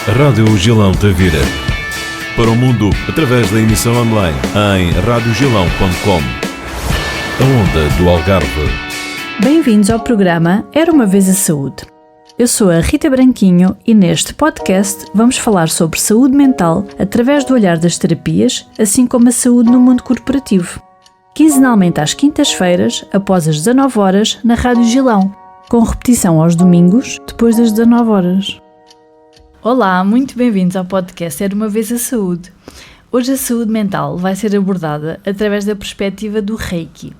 Rádio Gilão Tavira. Para o mundo, através da emissão online em radiogilão.com. A onda do Algarve. Bem-vindos ao programa Era uma Vez a Saúde. Eu sou a Rita Branquinho e neste podcast vamos falar sobre saúde mental através do olhar das terapias, assim como a saúde no mundo corporativo. Quinzenalmente às quintas-feiras, após as 19 horas, na Rádio Gilão, com repetição aos domingos, depois das 19 horas. Olá, muito bem-vindos ao podcast Era uma Vez a Saúde. Hoje a saúde mental vai ser abordada através da perspectiva do Reiki.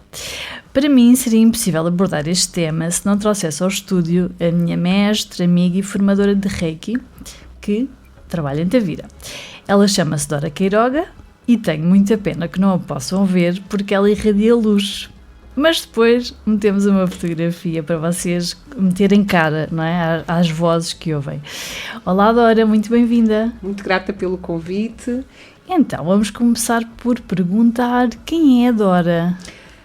Para mim seria impossível abordar este tema se não trouxesse ao estúdio a minha mestre, amiga e formadora de Reiki, que trabalha em Tavira. Ela chama-se Dora Queiroga e tenho muita pena que não a possam ver porque ela irradia luz. Mas depois metemos uma fotografia para vocês meterem cara, não é? Às vozes que ouvem. Olá Dora, muito bem-vinda. Muito grata pelo convite. Então, vamos começar por perguntar quem é a Dora?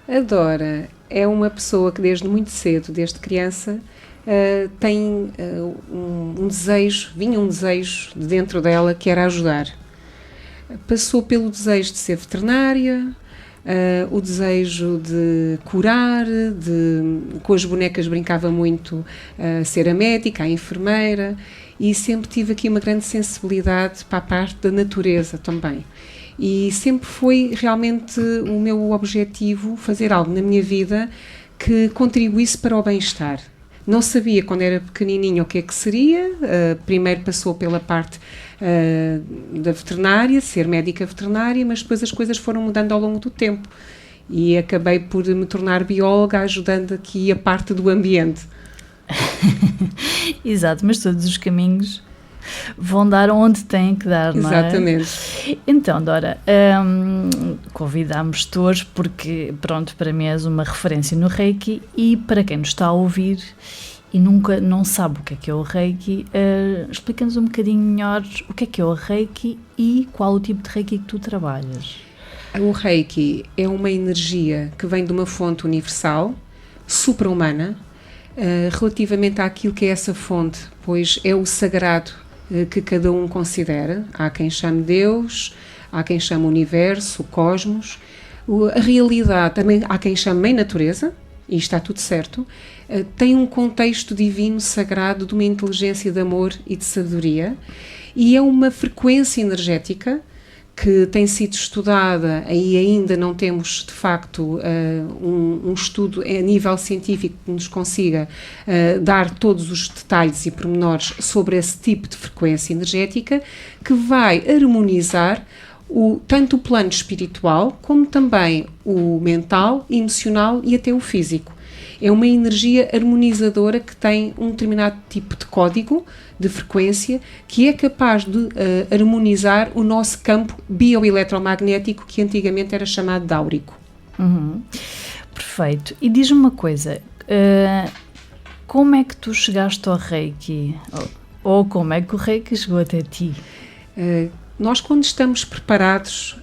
A Dora é uma pessoa que desde muito cedo, desde criança, tem um desejo de dentro dela que era ajudar. Passou pelo desejo de ser veterinária, o desejo de curar, com as bonecas brincava muito ser a médica, a enfermeira, e sempre tive aqui uma grande sensibilidade para a parte da natureza também. E sempre foi realmente o meu objetivo fazer algo na minha vida que contribuísse para o bem-estar. Não sabia quando era pequenininha o que é que seria, primeiro passou pela parte da veterinária, ser médica veterinária, mas depois as coisas foram mudando ao longo do tempo e acabei por me tornar bióloga, ajudando aqui a parte do ambiente. Exato, mas todos os caminhos vão dar onde têm que dar, não é? Exatamente. Então, Dora, convidámos-te hoje porque, pronto, para mim és uma referência no Reiki e para quem nos está a ouvir e nunca não sabe o que é o Reiki, explica-nos um bocadinho melhor o que é o Reiki e qual o tipo de Reiki que tu trabalhas. O Reiki é uma energia que vem de uma fonte universal, supra-humana, relativamente àquilo que é essa fonte, pois é o sagrado que cada um considera. Há quem chame Deus, há quem chame Universo, o Cosmos, a realidade, também há quem chame Mãe Natureza, e está tudo certo, tem um contexto divino, sagrado, de uma inteligência de amor e de sabedoria, e é uma frequência energética que tem sido estudada e ainda não temos, de facto, um estudo a nível científico que nos consiga dar todos os detalhes e pormenores sobre esse tipo de frequência energética que vai harmonizar tanto o plano espiritual como também o mental, emocional e até o físico. É uma energia harmonizadora que tem um determinado tipo de código de frequência que é capaz de harmonizar o nosso campo bioeletromagnético que antigamente era chamado de áurico. Perfeito. E diz-me uma coisa, como é que tu chegaste ao Reiki? Ou como é que o Reiki chegou até ti? Nós, quando estamos preparados,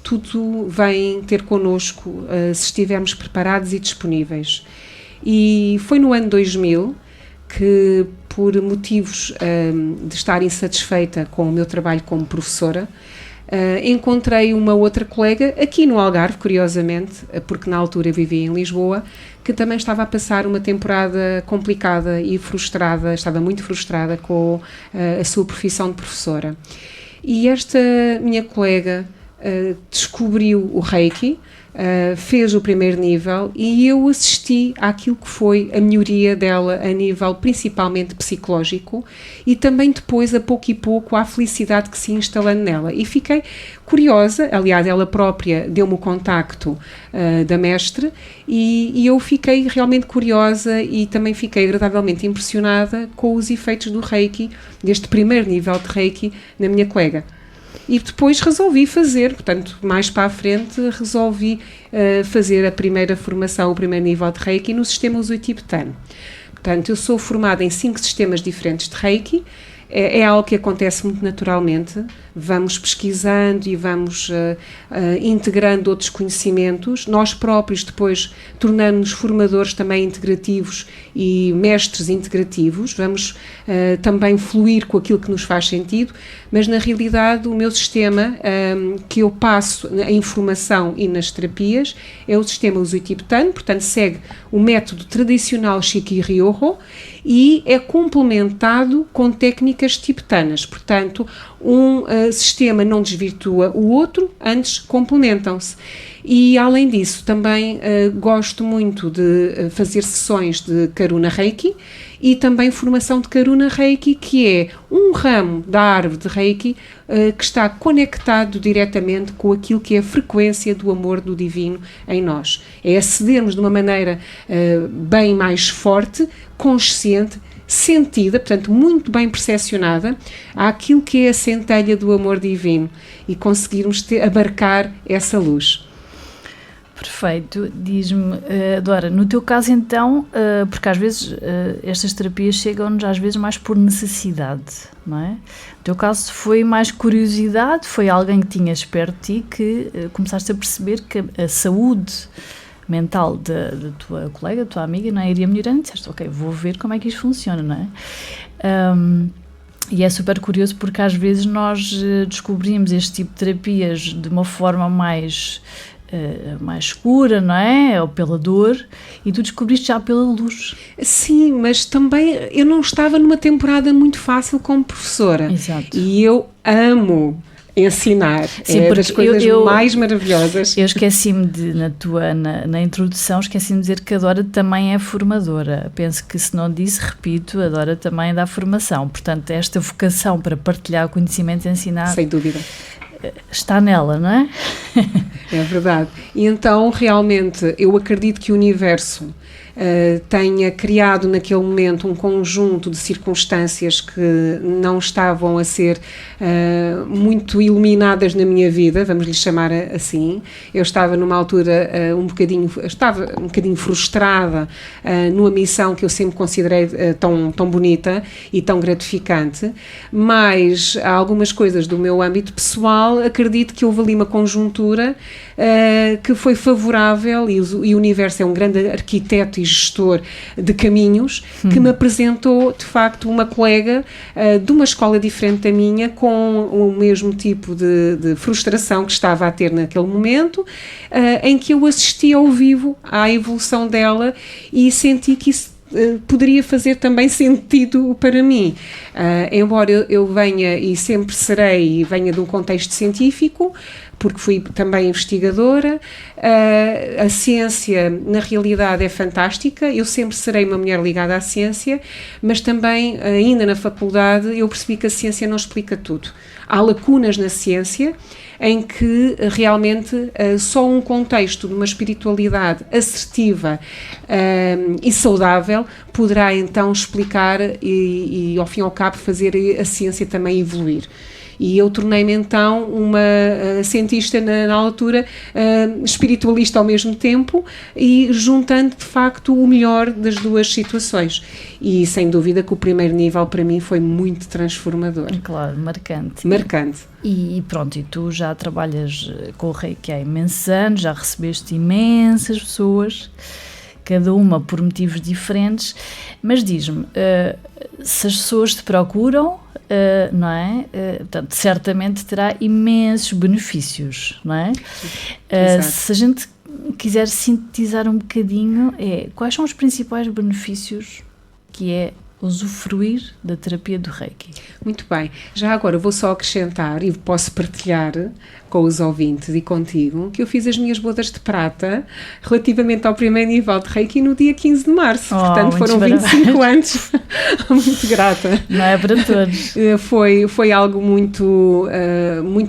tudo vem ter connosco se estivermos preparados e disponíveis. E foi no ano 2000 que, por motivos de estar insatisfeita com o meu trabalho como professora, encontrei uma outra colega aqui no Algarve, curiosamente, porque na altura vivia em Lisboa, que também estava a passar uma temporada complicada e frustrada, estava muito frustrada com a sua profissão de professora. E esta minha colega descobriu o Reiki, fez o primeiro nível e eu assisti àquilo que foi a melhoria dela a nível principalmente psicológico e também depois, a pouco e pouco, à felicidade que se ia instalando nela. E fiquei curiosa, aliás, ela própria deu-me o contacto da mestre e eu fiquei realmente curiosa e também fiquei agradavelmente impressionada com os efeitos do Reiki, deste primeiro nível de Reiki na minha colega. E depois resolvi fazer, portanto, mais para a frente, resolvi fazer a primeira formação, o primeiro nível de Reiki no sistema Usui tibetano. Portanto, eu sou formada em 5 sistemas diferentes de Reiki é algo que acontece muito naturalmente. Vamos pesquisando e vamos integrando outros conhecimentos. Nós próprios depois tornamos-nos formadores também integrativos e mestres integrativos. Vamos também fluir com aquilo que nos faz sentido, mas na realidade o meu sistema que eu passo a informação e nas terapias é o sistema Usui-tibetano, portanto segue o método tradicional Shiki-Ryoho e é complementado com técnicas tibetanas, portanto um sistema não desvirtua o outro, antes complementam-se. E além disso também gosto muito de fazer sessões de Karuna Reiki e também formação de Karuna Reiki, que é um ramo da árvore de Reiki que está conectado diretamente com aquilo que é a frequência do amor do divino em nós. É acedermos de uma maneira bem mais forte, consciente, sentida, portanto muito bem percepcionada, àquilo que é a centelha do amor divino e conseguirmos abarcar essa luz. Perfeito. Diz-me, Dora, no teu caso então, porque às vezes estas terapias chegam-nos às vezes mais por necessidade, não é? No teu caso foi mais curiosidade, foi alguém que tinhas perto de ti que começaste a perceber que a saúde mental da tua colega, da tua amiga, não é? Iria melhorando e disseste, ok, vou ver como é que isto funciona, não é? E é super curioso porque às vezes nós descobrimos este tipo de terapias de uma forma mais escura, não é? Ou pela dor, e tu descobriste já pela luz. Sim, mas também eu não estava numa temporada muito fácil como professora. Exato. E eu amo ensinar. Sim, é das coisas mais maravilhosas. Eu esqueci-me na introdução, esqueci-me de dizer que a Dora também é formadora. Penso que se não disse, repito, a Dora também dá formação. Portanto, esta vocação para partilhar conhecimento e ensinar... Sem dúvida. Está nela, não é? É verdade. E então, realmente, eu acredito que o universo tenha criado naquele momento um conjunto de circunstâncias que não estavam a ser muito iluminadas na minha vida, vamos lhe chamar assim. Eu estava numa altura um bocadinho frustrada numa missão que eu sempre considerei tão bonita e tão gratificante, mas há algumas coisas do meu âmbito pessoal, acredito que houve ali uma conjuntura que foi favorável e o universo é um grande arquiteto e gestor de caminhos que me apresentou de facto uma colega de uma escola diferente da minha com o mesmo tipo de frustração que estava a ter naquele momento, em que eu assisti ao vivo à evolução dela e senti que isso poderia fazer também sentido para mim. Embora eu venha e sempre serei e venha de um contexto científico, porque fui também investigadora, a ciência na realidade é fantástica, eu sempre serei uma mulher ligada à ciência, mas também ainda na faculdade eu percebi que a ciência não explica tudo. Há lacunas na ciência em que realmente só um contexto de uma espiritualidade assertiva e saudável poderá então explicar e ao fim e ao cabo fazer a ciência também evoluir. E eu tornei-me então uma cientista na altura, espiritualista ao mesmo tempo e juntando de facto o melhor das duas situações. E sem dúvida que o primeiro nível para mim foi muito transformador. Claro, marcante. Marcante. E pronto, e tu já trabalhas com o Reiki há imensos anos, já recebeste imensas pessoas, cada uma por motivos diferentes, mas diz-me, se as pessoas te procuram, não é? Portanto, certamente terá imensos benefícios, não é? Se a gente quiser sintetizar um bocadinho, quais são os principais benefícios que é usufruir da terapia do Reiki? Muito bem. Já agora vou só acrescentar e posso partilhar com os ouvintes e contigo que eu fiz as minhas bodas de prata relativamente ao primeiro nível de Reiki no dia 15 de março. Portanto, foram 25 anos. Muito grata. Não é para todos. Foi algo muito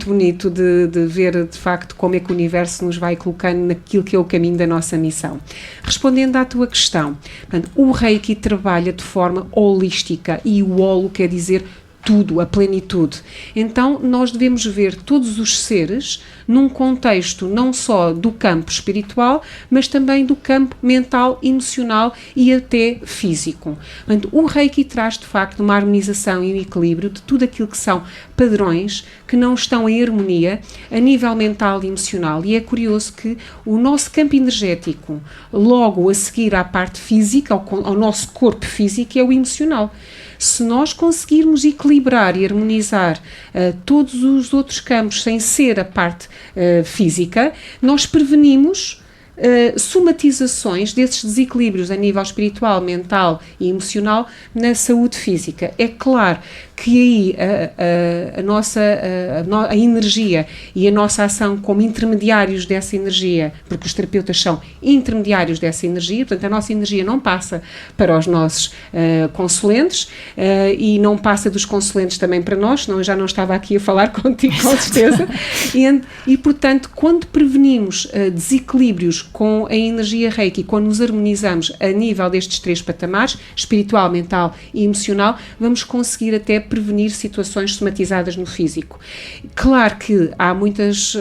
bonito de ver, de facto, como é que o universo nos vai colocando naquilo que é o caminho da nossa missão. Respondendo à tua questão, portanto, o Reiki trabalha de forma holística e o holo quer dizer tudo, a plenitude. Então nós devemos ver todos os seres num contexto não só do campo espiritual, mas também do campo mental, emocional e até físico. Portanto, o Reiki traz de facto uma harmonização e um equilíbrio de tudo aquilo que são padrões que não estão em harmonia a nível mental e emocional. E é curioso que o nosso campo energético, logo a seguir à parte física, ao nosso corpo físico, é o emocional. Se nós conseguirmos equilibrar e harmonizar todos os outros campos sem ser a parte física, nós prevenimos somatizações desses desequilíbrios a nível espiritual, mental e emocional na saúde física. É claro que aí a energia e a nossa ação como intermediários dessa energia, porque os terapeutas são intermediários dessa energia, portanto a nossa energia não passa para os nossos consulentes e não passa dos consulentes também para nós, senão eu já não estava aqui a falar contigo com certeza, e portanto quando prevenimos desequilíbrios com a energia Reiki, quando nos harmonizamos a nível destes 3 patamares, espiritual, mental e emocional, vamos conseguir até prevenir situações somatizadas no físico. Claro que há muitos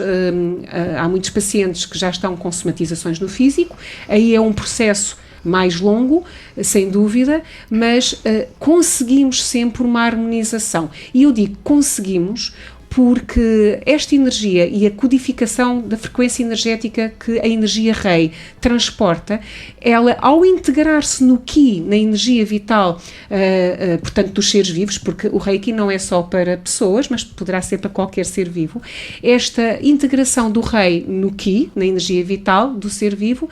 pacientes que já estão com somatizações no físico, aí é um processo mais longo, sem dúvida, mas conseguimos sempre uma harmonização. E eu digo conseguimos porque esta energia e a codificação da frequência energética que a energia Rei transporta, ela ao integrar-se no Ki, na energia vital, portanto dos seres vivos, porque o Reiki não é só para pessoas, mas poderá ser para qualquer ser vivo, esta integração do Rei no Ki, na energia vital do ser vivo,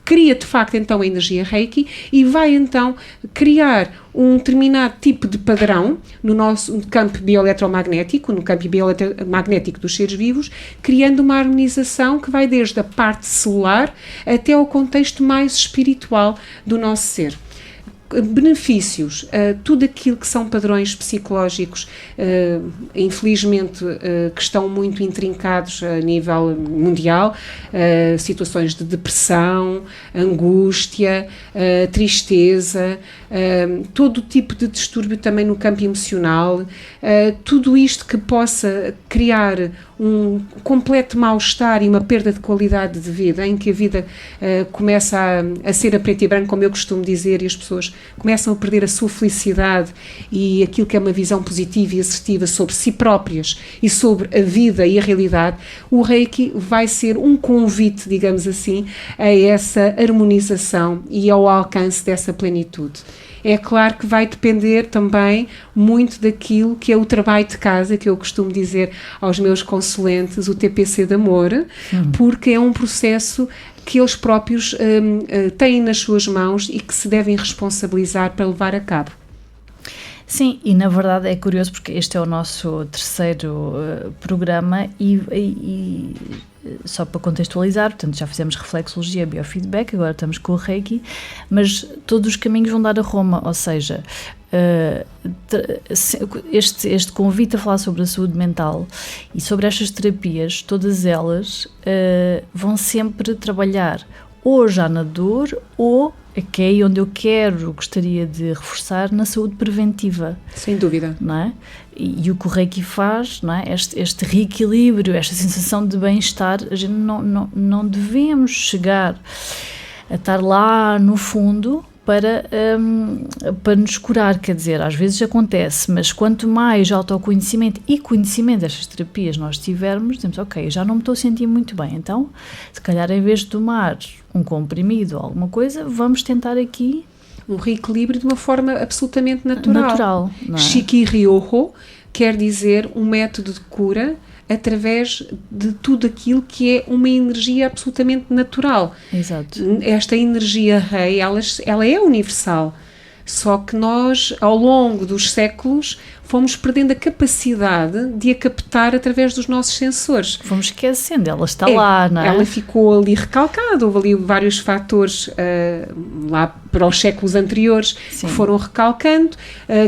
cria de facto então a energia Reiki e vai então criar um determinado tipo de padrão no nosso campo bioeletromagnético, no campo bioeletromagnético dos seres vivos, criando uma harmonização que vai desde a parte celular até ao contexto mais espiritual do nosso ser. Benefícios, tudo aquilo que são padrões psicológicos, infelizmente que estão muito intrincados a nível mundial, situações de depressão, angústia, tristeza, todo tipo de distúrbio também no campo emocional, tudo isto que possa criar um completo mal-estar e uma perda de qualidade de vida, em que a vida começa a ser a preto e branco, como eu costumo dizer, e as pessoas começam a perder a sua felicidade e aquilo que é uma visão positiva e assertiva sobre si próprias e sobre a vida e a realidade, o Reiki vai ser um convite, digamos assim, a essa harmonização e ao alcance dessa plenitude. É claro que vai depender também muito daquilo que é o trabalho de casa, que eu costumo dizer aos meus consulentes, o TPC de amor, porque é um processo que eles próprios têm nas suas mãos e que se devem responsabilizar para levar a cabo. Sim, e na verdade é curioso porque este é o nosso terceiro programa e só para contextualizar, portanto já fizemos reflexologia, biofeedback, agora estamos com o Reiki, mas todos os caminhos vão dar a Roma, ou seja, este convite a falar sobre a saúde mental e sobre estas terapias, todas elas vão sempre trabalhar ou já na dor ou, que é aí onde eu gostaria de reforçar, na saúde preventiva. Sem dúvida. Não é? E o que o Reiki faz, não é? Este reequilíbrio, esta sensação de bem-estar, a gente não devemos chegar a estar lá no fundo para nos curar, quer dizer, às vezes acontece, mas quanto mais autoconhecimento e conhecimento destas terapias nós tivermos, dizemos, ok, já não me estou a sentir muito bem, então, se calhar em vez de tomar um comprimido ou alguma coisa, vamos tentar aqui um reequilíbrio de uma forma absolutamente natural. Não é? Shiki-ryoho quer dizer um método de cura através de tudo aquilo que é uma energia absolutamente natural. Exato. Esta energia Rei, ela é universal, só que nós, ao longo dos séculos, fomos perdendo a capacidade de a captar através dos nossos sensores. Fomos esquecendo, ela está lá, não é? Ela ficou ali recalcada, houve ali vários fatores lá para os séculos anteriores. Sim. Que foram recalcando,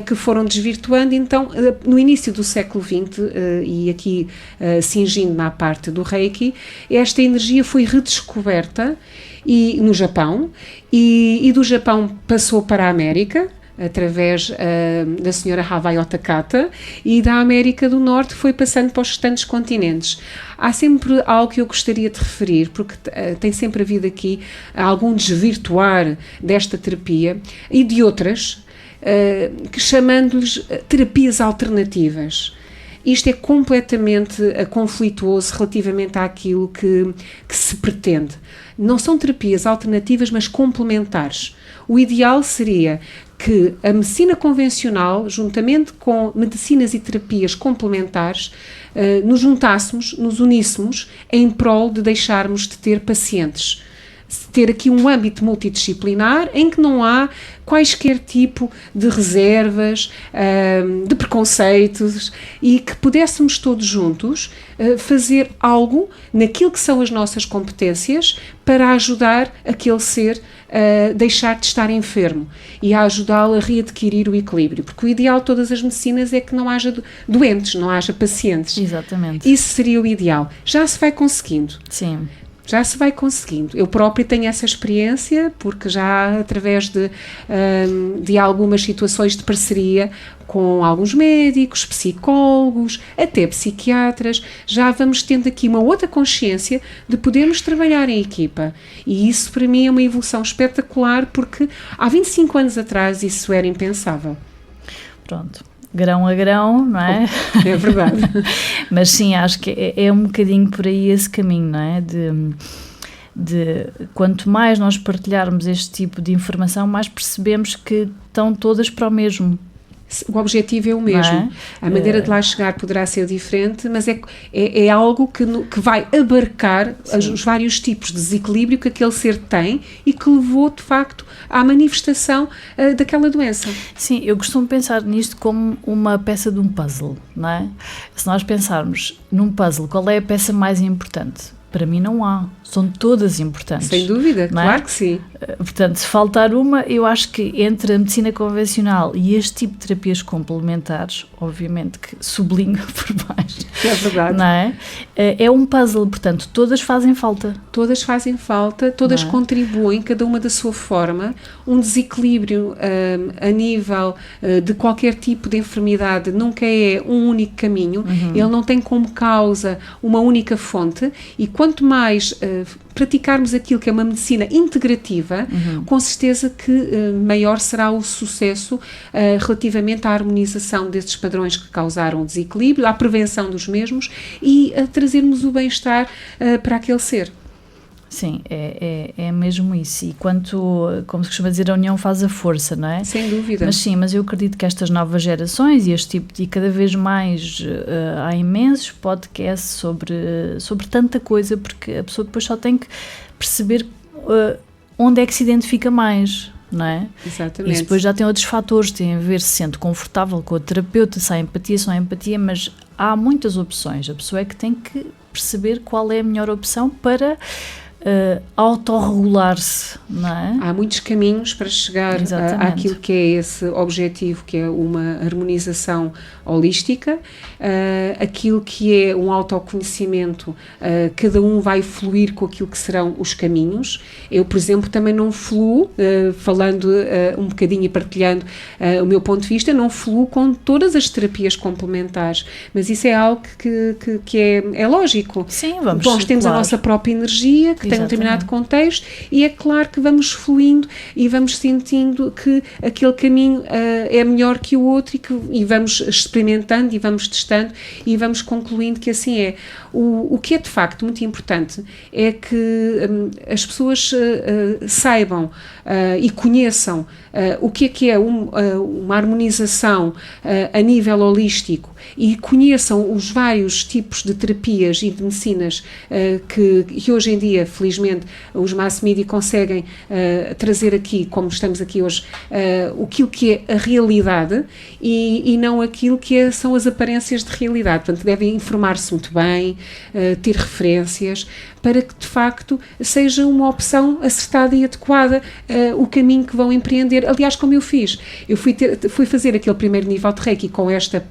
que foram desvirtuando, então no início do século XX, e aqui cingindo-me à parte do Reiki, esta energia foi redescoberta no Japão, e do Japão passou para a América, através da senhora Hawaii Takata, e da América do Norte foi passando para os restantes continentes. Há sempre algo que eu gostaria de referir, porque tem sempre havido aqui algum desvirtuar desta terapia e de outras, que chamando-lhes terapias alternativas. Isto é completamente conflituoso relativamente àquilo que se pretende. Não são terapias alternativas, mas complementares. O ideal seria que a medicina convencional, juntamente com medicinas e terapias complementares, nos juntássemos, nos uníssemos em prol de deixarmos de ter pacientes. Ter aqui um âmbito multidisciplinar em que não há quaisquer tipo de reservas, de preconceitos, e que pudéssemos todos juntos fazer algo naquilo que são as nossas competências para ajudar aquele ser a deixar de estar enfermo e a ajudá-lo a readquirir o equilíbrio, porque o ideal de todas as medicinas é que não haja doentes, não haja pacientes. Exatamente. Isso seria o ideal. Já se vai conseguindo. Sim. Já se vai conseguindo. Eu própria tenho essa experiência, porque já através de algumas situações de parceria com alguns médicos, psicólogos, até psiquiatras, já vamos tendo aqui uma outra consciência de podermos trabalhar em equipa. E isso para mim é uma evolução espetacular, porque há 25 anos atrás isso era impensável. Pronto. Grão a grão, não é? É verdade. Mas sim, acho que é um bocadinho por aí esse caminho, não é? De quanto mais nós partilharmos este tipo de informação, mais percebemos que estão todas para o mesmo. O objetivo é o mesmo. A maneira de lá chegar poderá ser diferente, mas é algo que vai abarcar os vários tipos de desequilíbrio que aquele ser tem e que levou, de facto, à manifestação daquela doença. Sim, eu costumo pensar nisto como uma peça de um puzzle, não é? Se nós pensarmos num puzzle, qual é a peça mais importante? Para mim não há, são todas importantes. Sem dúvida, claro que sim. Portanto, se faltar uma, eu acho que entre a medicina convencional e este tipo de terapias complementares, obviamente que sublinho por baixo. É verdade. Não é? É um puzzle, portanto, todas fazem falta. Todas fazem falta, todas contribuem, cada uma da sua forma. Um desequilíbrio a nível de qualquer tipo de enfermidade nunca é um único caminho, ele não tem como causa uma única fonte, e quanto mais praticarmos aquilo que é uma medicina integrativa, com certeza que maior será o sucesso relativamente à harmonização desses padrões que causaram o desequilíbrio, à prevenção dos mesmos e a trazermos o bem-estar para aquele ser. Sim, é mesmo isso. E como se costuma dizer, a união faz a força, não é? Sem dúvida. Mas eu acredito que estas novas gerações e cada vez mais há imensos podcasts sobre tanta coisa, porque a pessoa depois só tem que perceber onde é que se identifica mais, não é? Exatamente. E depois já tem outros fatores, tem a ver se sente confortável com o terapeuta, se há empatia, se não há empatia, mas há muitas opções. A pessoa é que tem que perceber qual é a melhor opção para autorregular-se, não é? Há muitos caminhos para chegar àquilo que é esse objetivo, que é uma harmonização holística, aquilo que é um autoconhecimento, cada um vai fluir com aquilo que serão os caminhos. Eu, por exemplo, também não fluo, falando um bocadinho e partilhando o meu ponto de vista, não fluo com todas as terapias complementares, mas isso é algo que é lógico. Sim, vamos. Nós temos a nossa própria energia, que tem um determinado contexto, e é claro que vamos fluindo e vamos sentindo que aquele caminho é melhor que o outro, e vamos experimentando e vamos testando e vamos concluindo que assim é. O que é de facto muito importante é que as pessoas saibam e conheçam o que é uma harmonização a nível holístico, e conheçam os vários tipos de terapias e de medicinas que hoje em dia, felizmente, os mass media conseguem trazer aqui, como estamos aqui hoje, aquilo que é a realidade e não aquilo que são as aparências de realidade. Portanto, devem informar-se muito bem, ter referências, para que de facto seja uma opção acertada e adequada o caminho que vão empreender. Aliás, como eu fiz, eu fui fazer aquele primeiro nível de Reiki com esta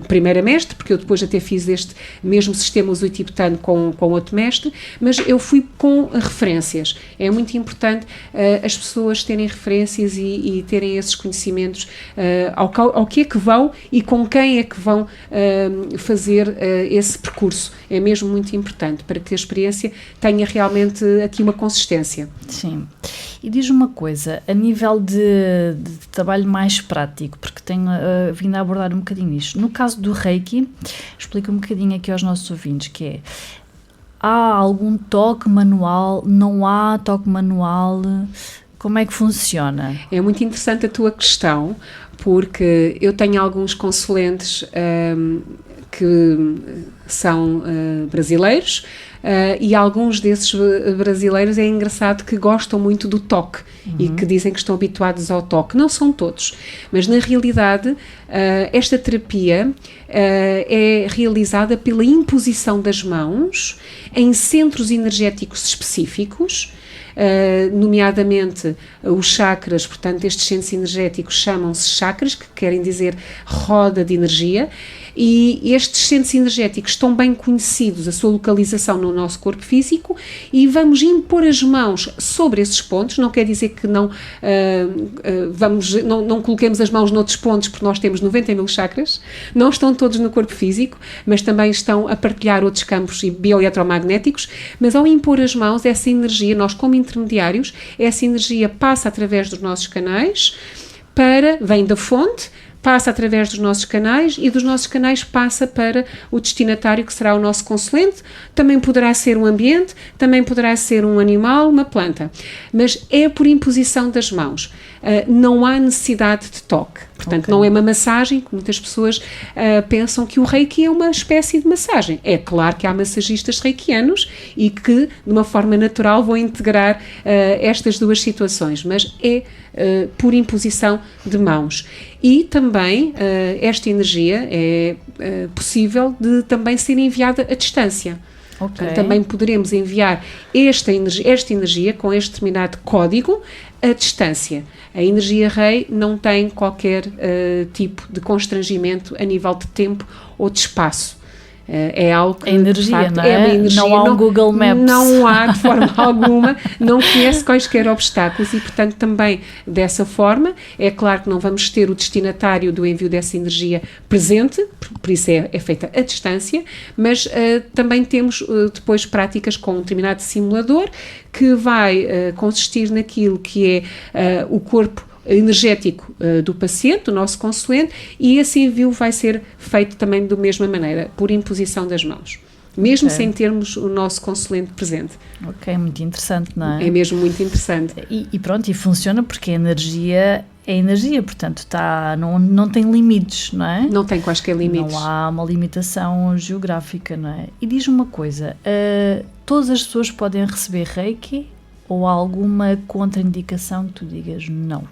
primeira mestre, porque eu depois até fiz este mesmo sistema uso tibetano com outro mestre, mas eu fui com referências. É muito importante as pessoas terem referências e terem esses conhecimentos ao que é que vão e com quem é que vão fazer esse percurso. É mesmo muito importante para que a experiência tenha realmente aqui uma consistência. Sim. E diz uma coisa, a nível de trabalho mais prático, porque tenho vindo a abordar um bocadinho isto. No caso do Reiki, explica um bocadinho aqui aos nossos ouvintes, que é, há algum toque manual, não há toque manual, como é que funciona? É muito interessante a tua questão, porque eu tenho alguns consulentes que são brasileiros, e alguns desses brasileiros é engraçado que gostam muito do toque e que dizem que estão habituados ao toque. Não são todos, mas na realidade esta terapia é realizada pela imposição das mãos em centros energéticos específicos, nomeadamente os chakras. Portanto, estes centros energéticos chamam-se chakras, que querem dizer roda de energia, e estes centros energéticos estão bem conhecidos, a sua localização no nosso corpo físico, e vamos impor as mãos sobre esses pontos. Não quer dizer que não coloquemos as mãos noutros pontos, porque nós temos 90.000 chakras, não estão todos no corpo físico, mas também estão a partilhar outros campos bioeletromagnéticos. Mas ao impor as mãos, essa energia, nós como intermediários, essa energia passa através dos nossos canais, vem da fonte, passa através dos nossos canais, e dos nossos canais passa para o destinatário, que será o nosso consulente. Também poderá ser um ambiente, também poderá ser um animal, uma planta, mas é por imposição das mãos. Não há necessidade de toque. Portanto, não é uma massagem, que muitas pessoas pensam que o Reiki é uma espécie de massagem. É claro que há massagistas reikianos e que, de uma forma natural, vão integrar estas duas situações, mas é por imposição de mãos. E também esta energia é possível de também ser enviada à distância. Portanto, também poderemos enviar esta energia com este determinado código à distância. A energia Rei não tem qualquer tipo de constrangimento a nível de tempo ou de espaço. É algo que, energia, de facto, não é? Uma energia, não há um Google Maps. Não há, de forma alguma, não conhece quaisquer obstáculos, e, portanto, também dessa forma, é claro que não vamos ter o destinatário do envio dessa energia presente, por isso é feita à distância, mas também temos depois práticas com um determinado simulador, que vai consistir naquilo que é o corpo energético do paciente, do nosso consulente, e esse envio vai ser feito também da mesma maneira, por imposição das mãos, mesmo sem termos o nosso consulente presente. Ok, muito interessante, não é? É mesmo muito interessante. E pronto, e funciona porque a energia é energia, portanto não tem limites, não é? Não tem quaisquer limites. Não há uma limitação geográfica, não é? E diz-me uma coisa, todas as pessoas podem receber Reiki, ou há alguma contraindicação que tu digas não?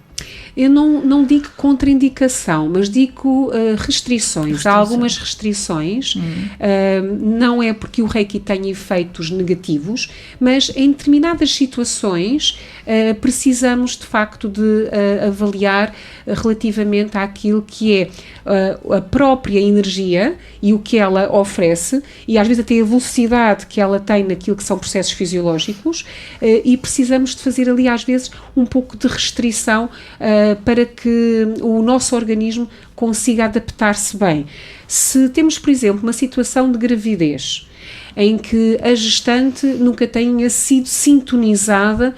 Eu não digo contraindicação, mas digo restrições. Há algumas restrições, não é porque o Reiki tem efeitos negativos, mas em determinadas situações precisamos de facto de avaliar relativamente àquilo que é a própria energia e o que ela oferece, e às vezes até a velocidade que ela tem naquilo que são processos fisiológicos, e precisamos de fazer ali às vezes um pouco de restrição para que o nosso organismo consiga adaptar-se bem. Se temos, por exemplo, uma situação de gravidez em que a gestante nunca tenha sido sintonizada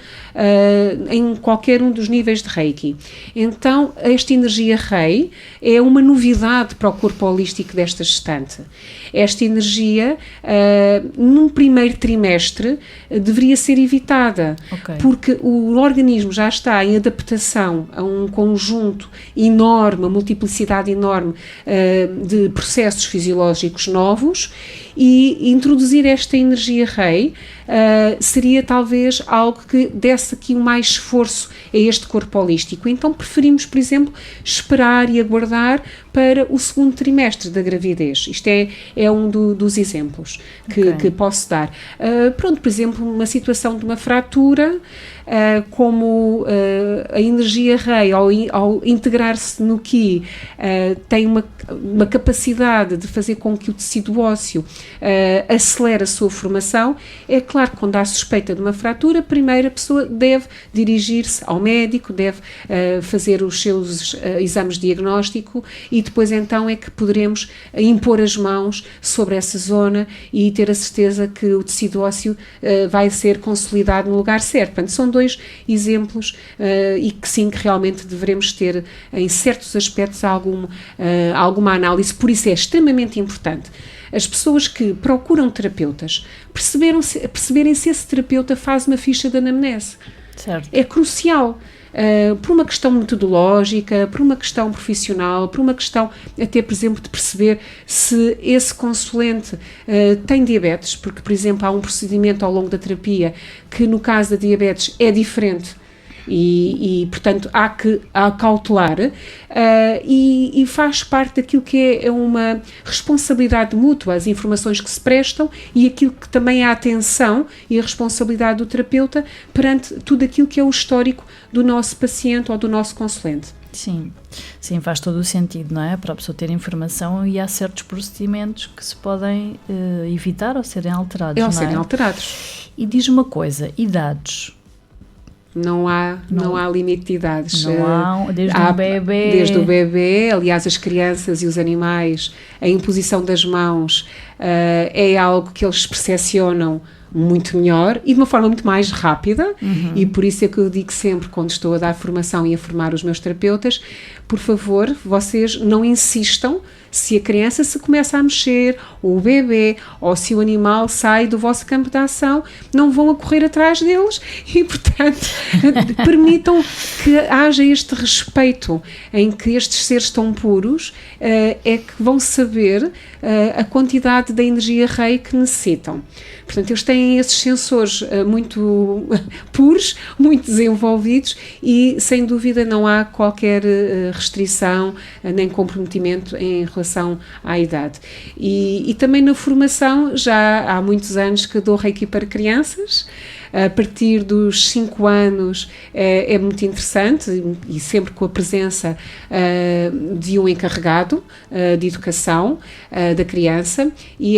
em qualquer um dos níveis de Reiki, então esta energia Rei é uma novidade para o corpo holístico desta gestante. Esta energia, num primeiro trimestre, deveria ser evitada, porque o organismo já está em adaptação a um conjunto enorme, uma multiplicidade enorme de processos fisiológicos novos, e introduzir esta energia Rei seria talvez algo que desse aqui mais esforço a este corpo holístico. Então preferimos, por exemplo, esperar e aguardar, para o segundo trimestre da gravidez. Isto é um dos exemplos que posso dar. Pronto, por exemplo, uma situação de uma fratura, como a energia rei, ao integrar-se no Qi, tem uma capacidade de fazer com que o tecido ósseo acelere a sua formação. É claro que quando há suspeita de uma fratura, primeiro a pessoa deve dirigir-se ao médico, deve fazer os seus exames de diagnóstico e depois então é que poderemos impor as mãos sobre essa zona e ter a certeza que o tecido ósseo vai ser consolidado no lugar certo. Portanto, são 2 exemplos e que sim, que realmente devemos ter em certos aspectos alguma análise, por isso é extremamente importante as pessoas que procuram terapeutas perceberem se esse terapeuta faz uma ficha de anamnese. Certo. É crucial. Por uma questão metodológica, por uma questão profissional, por uma questão até, por exemplo, de perceber se esse consulente tem diabetes, porque, por exemplo, há um procedimento ao longo da terapia que, no caso da diabetes, é diferente e portanto, há que cautelar e faz parte daquilo que é uma responsabilidade mútua, as informações que se prestam e aquilo que também é a atenção e a responsabilidade do terapeuta perante tudo aquilo que é o histórico do nosso paciente ou do nosso consulente. Sim, faz todo o sentido, não é? Para a pessoa ter informação e há certos procedimentos que se podem evitar ou serem alterados, serem alterados. E diz uma coisa, idades... Não há limite de idades. Não há, desde o bebê, aliás, as crianças e os animais, a imposição das mãos é algo que eles percepcionam muito melhor e de uma forma muito mais rápida, e por isso é que eu digo sempre, quando estou a dar formação e a formar os meus terapeutas, por favor, vocês não insistam se a criança se começa a mexer, ou o bebê, ou se o animal sai do vosso campo de ação, não vão a correr atrás deles e, portanto, permitam que haja este respeito em que estes seres tão puros é que vão saber a quantidade da energia rei que necessitam. Portanto, eles têm esses sensores muito puros, muito desenvolvidos e, sem dúvida, não há qualquer restrição nem comprometimento em relação à idade. E também na formação, já há muitos anos que dou Reiki para crianças. A partir dos 5 anos é muito interessante e sempre com a presença de um encarregado de educação da criança e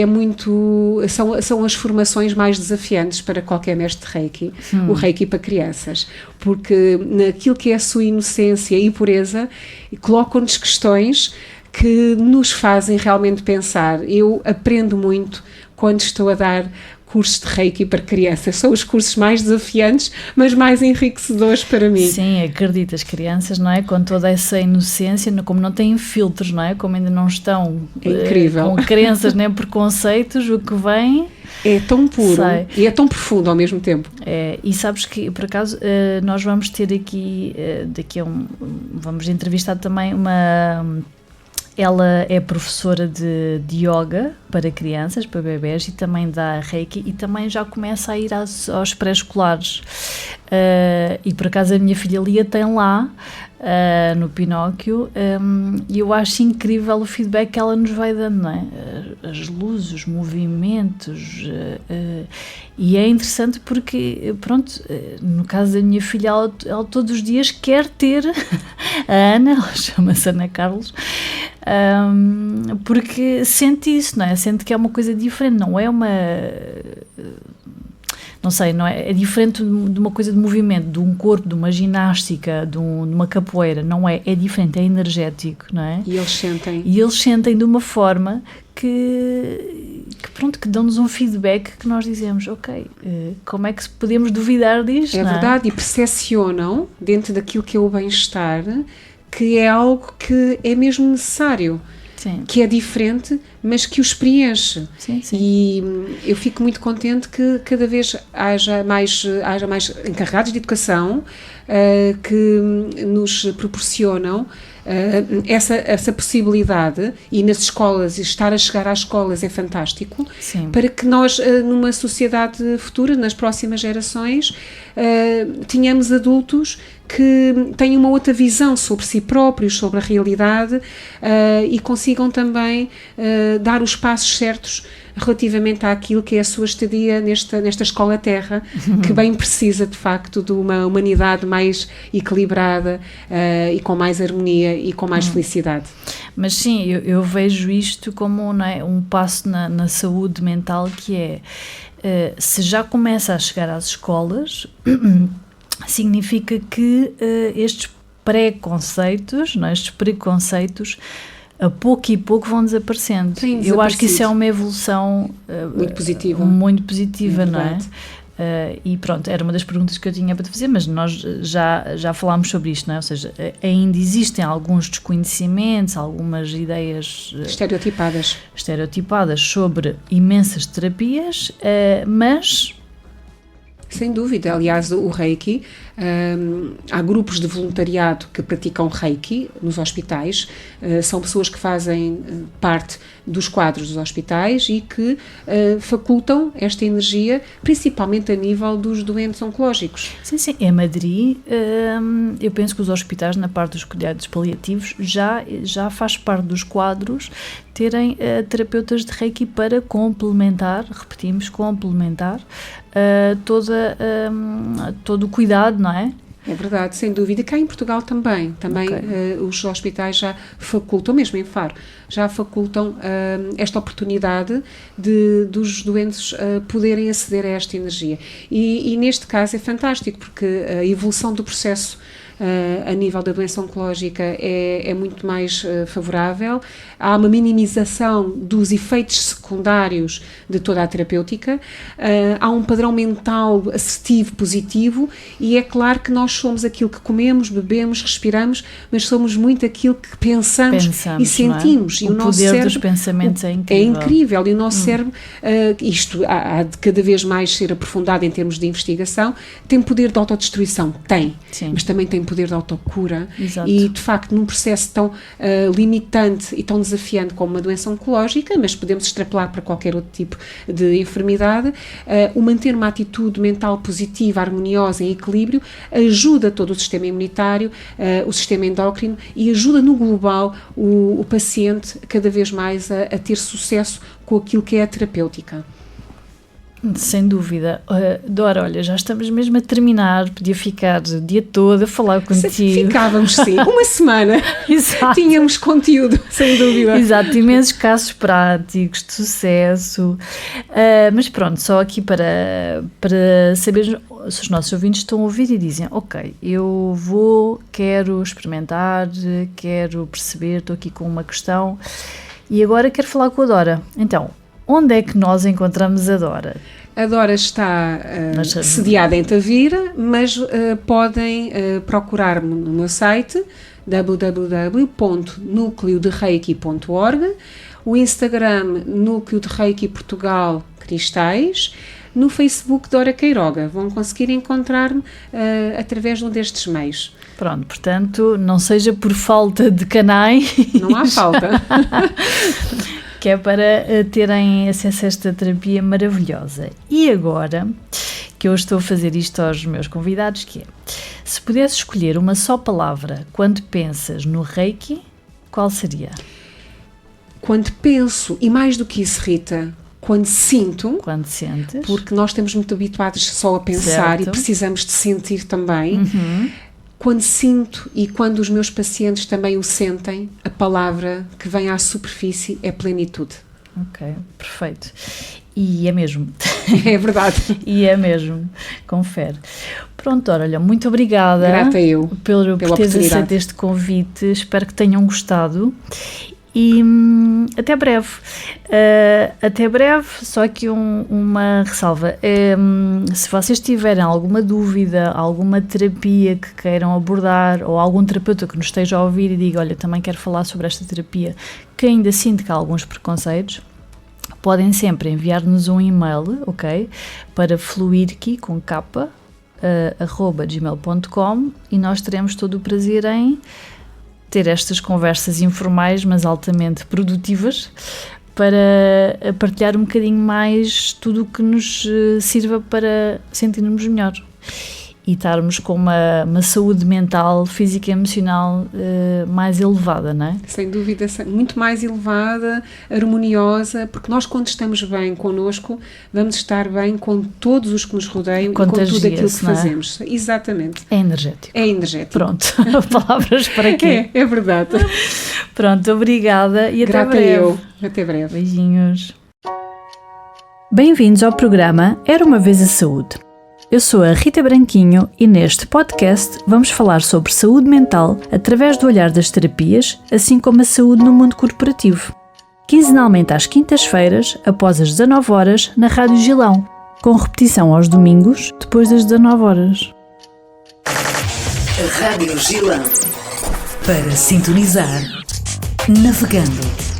são as formações mais desafiantes para qualquer mestre Reiki, o Reiki para crianças, porque naquilo que é a sua inocência e pureza colocam-nos questões que nos fazem realmente pensar. Eu aprendo muito quando estou a dar cursos de Reiki para crianças. São os cursos mais desafiantes, mas mais enriquecedores para mim. Sim, acredito, as crianças, não é? Com toda essa inocência, como não têm filtros, não é? Como ainda não estão com crenças nem preconceitos, o que vem... É tão puro e é tão profundo ao mesmo tempo. E sabes que, por acaso, nós vamos ter aqui, vamos entrevistar também uma... Ela é professora de yoga para crianças, para bebés, e também dá Reiki e também já começa a ir aos pré-escolares. E por acaso a minha filha Lia tem lá, no Pinóquio, e eu acho incrível o feedback que ela nos vai dando, não é? As luzes, os movimentos, e é interessante porque, pronto, no caso da minha filha, ela todos os dias quer ter a Ana, ela chama-se Ana Carlos, porque sente isso, não é? Sente que é uma coisa diferente, não é uma... Não sei, não é diferente de uma coisa de movimento, de um corpo, de uma ginástica, de uma capoeira, não é? É diferente, é energético, não é? E eles sentem de uma forma que dão-nos um feedback que nós dizemos, ok, como é que podemos duvidar disto? É verdade, e percepcionam, dentro daquilo que é o bem-estar, que é algo que é mesmo necessário. Sim. Que é diferente, mas que os preenche. Sim. E eu fico muito contente que cada vez haja mais encarregados de educação que nos proporcionam essa possibilidade, e nas escolas, estar a chegar às escolas é fantástico. Sim. Para que nós, numa sociedade futura, nas próximas gerações, tenhamos adultos que tenham uma outra visão sobre si próprios, sobre a realidade, e consigam também dar os passos certos relativamente àquilo que é a sua estadia nesta escola terra, que bem precisa de facto de uma humanidade mais equilibrada, e com mais harmonia e com mais felicidade. Mas sim, eu vejo isto como, não é, um passo na saúde mental, que é, se já começa a chegar às escolas, significa que estes preconceitos, não é, estes preconceitos, a pouco e pouco vão desaparecendo. Eu acho que isso é uma evolução muito positiva, não é? E pronto, era uma das perguntas que eu tinha para te fazer, mas nós já falámos sobre isto, não é? Ou seja, ainda existem alguns desconhecimentos, algumas ideias estereotipadas sobre imensas terapias, mas... Sem dúvida, aliás, o Reiki, há grupos de voluntariado que praticam Reiki nos hospitais, são pessoas que fazem parte dos quadros dos hospitais e que facultam esta energia, principalmente a nível dos doentes oncológicos. Sim, em Madrid, eu penso que os hospitais, na parte dos cuidados paliativos, já faz parte dos quadros terem terapeutas de Reiki para complementar, repetimos, complementar todo o cuidado, não é? É verdade, sem dúvida. Cá em Portugal também os hospitais já facultam, mesmo em Faro, já facultam esta oportunidade dos doentes poderem aceder a esta energia. E neste caso é fantástico, porque a evolução do processo a nível da doença oncológica é muito mais favorável, há uma minimização dos efeitos secundários de toda a terapêutica, há um padrão mental assertivo, positivo, e é claro que nós somos aquilo que comemos, bebemos, respiramos, mas somos muito aquilo que pensamos e sentimos. É? O nosso poder cérebro, dos pensamentos é incrível. É incrível, e o nosso cérebro, isto há de cada vez mais ser aprofundado em termos de investigação, tem poder de autodestruição, mas também tem poder de autocura. Exato. E de facto num processo tão limitante e tão desafiante como uma doença oncológica, mas podemos extrapolar para qualquer outro tipo de enfermidade, o manter uma atitude mental positiva, harmoniosa, em equilíbrio, ajuda todo o sistema imunitário, o sistema endócrino, e ajuda no global o paciente cada vez mais a ter sucesso com aquilo que é a terapêutica. Sem dúvida. Dora, olha, já estamos mesmo a terminar, podia ficar o dia todo a falar contigo. Ficávamos, sim, uma semana. Exato. Tínhamos conteúdo, sem dúvida. Exato, imensos casos práticos de sucesso, mas pronto, só aqui para saber se os nossos ouvintes estão a ouvir e dizem, ok, quero experimentar, quero perceber, estou aqui com uma questão e agora quero falar com a Dora. Então, onde é que nós encontramos a Dora? A Dora está sediada em Tavira, mas podem procurar-me no meu site www.nucleodereiki.org, o Instagram Núcleo de Reiki Portugal Cristais, no Facebook Dora Queiroga. Vão conseguir encontrar-me através de um destes meios. Pronto, portanto, não seja por falta de canais. Não há falta. Que é para terem acesso a esta terapia maravilhosa. E agora, que eu estou a fazer isto aos meus convidados, que é, se pudesse escolher uma só palavra quando pensas no Reiki, qual seria? Quando penso, e mais do que isso, Rita, quando sinto, quando sentes, porque nós estamos muito habituados só a pensar, certo, e precisamos de sentir também. Quando sinto e quando os meus pacientes também o sentem, a palavra que vem à superfície é plenitude. Ok, perfeito. E é mesmo. É verdade. E é mesmo, confere. Pronto, olha, muito obrigada. Grata eu por teres aceito este convite. Espero que tenham gostado. E até breve. Até breve, só aqui uma ressalva. Se vocês tiverem alguma dúvida, alguma terapia que queiram abordar, ou algum terapeuta que nos esteja a ouvir e diga, olha, também quero falar sobre esta terapia, que ainda sinto que há alguns preconceitos, podem sempre enviar-nos um e-mail, ok? Para fluirki, com @gmail.com, e nós teremos todo o prazer em ter estas conversas informais, mas altamente produtivas, para partilhar um bocadinho mais tudo o que nos sirva para sentirmos melhor e estarmos com uma saúde mental, física e emocional mais elevada, não é? Sem dúvida, muito mais elevada, harmoniosa, porque nós quando estamos bem connosco, vamos estar bem com todos os que nos rodeiam e com tudo aquilo que fazemos. Exatamente. É energético. É energético. Pronto, palavras para quê? É verdade. Pronto, obrigada e até breve. Eu. Até breve. Beijinhos. Bem-vindos ao programa Era uma Vez a Saúde. Eu sou a Rita Branquinho e neste podcast vamos falar sobre saúde mental através do olhar das terapias, assim como a saúde no mundo corporativo. Quinzenalmente às quintas-feiras, após as 19 horas, na Rádio Gilão, com repetição aos domingos, depois das 19 horas. A Rádio Gilão. Para sintonizar, navegando